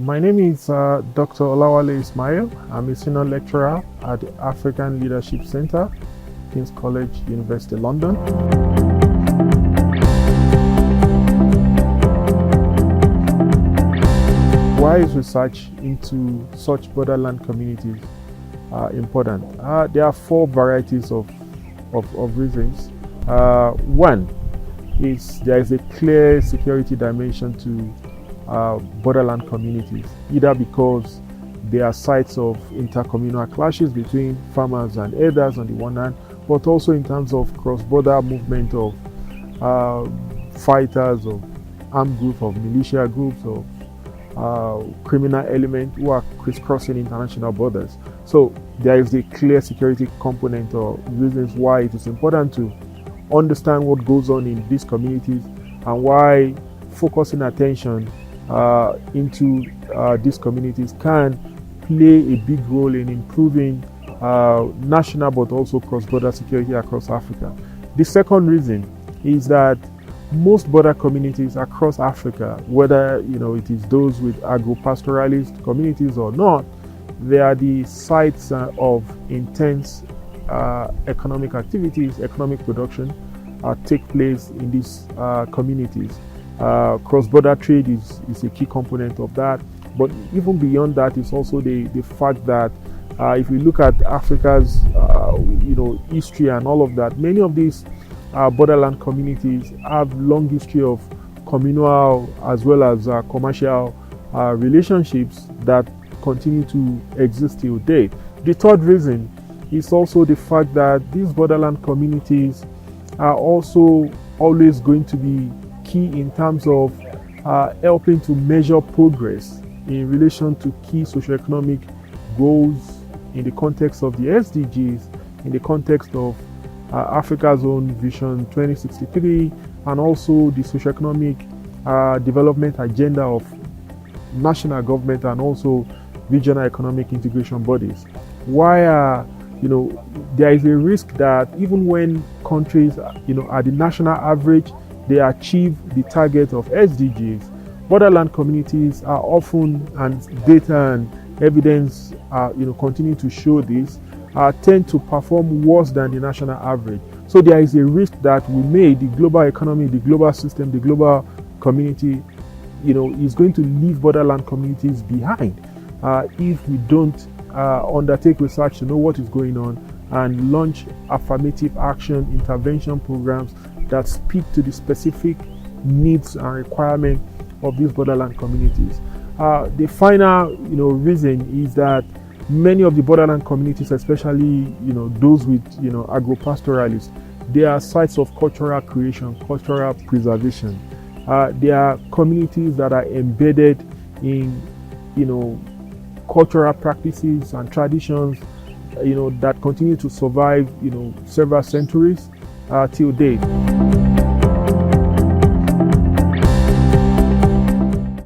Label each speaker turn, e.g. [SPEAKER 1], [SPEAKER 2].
[SPEAKER 1] My name is Dr. Olawale Ismail. I'm a senior lecturer at the African Leadership Center, King's College, University, London. Why is research into such borderland communities important? There are four varieties of reasons. One is there is a clear security dimension to borderland communities, either because they are sites of intercommunal clashes between farmers and herders on the one hand, but also in terms of cross-border movement of fighters, of armed groups, of militia groups, of criminal elements who are crisscrossing international borders. So there is a clear security component or reasons why it is important to understand what goes on in these communities and why focusing attention into these communities can play a big role in improving national but also cross-border security across Africa. The second reason is that most border communities across Africa, whether it is those with agro-pastoralist communities or not, they are the sites of intense economic activities, economic production take place in these communities. Cross-border trade is a key component of that, but even beyond that is also the fact that if we look at Africa's history and all of that, many of these borderland communities have long history of communal as well as commercial relationships that continue to exist till date. The third reason is also the fact that these borderland communities are also always going to be key in terms of helping to measure progress in relation to key socioeconomic goals in the context of the SDGs, in the context of Africa's own Vision 2063, and also the socioeconomic development agenda of national government and also regional economic integration bodies. Why there is a risk that even when countries at the national average they achieve the target of SDGs, borderland communities are often, and data and evidence continue to show this, tend to perform worse than the national average. So there is a risk that the global economy, the global system, the global community, is going to leave borderland communities behind if we don't undertake research to know what is going on and launch affirmative action intervention programs that speak to the specific needs and requirements of these borderland communities. The final reason is that many of the borderland communities, especially those with agro-pastoralists, they are sites of cultural creation, cultural preservation. They are communities that are embedded in cultural practices and traditions that continue to survive several centuries till date.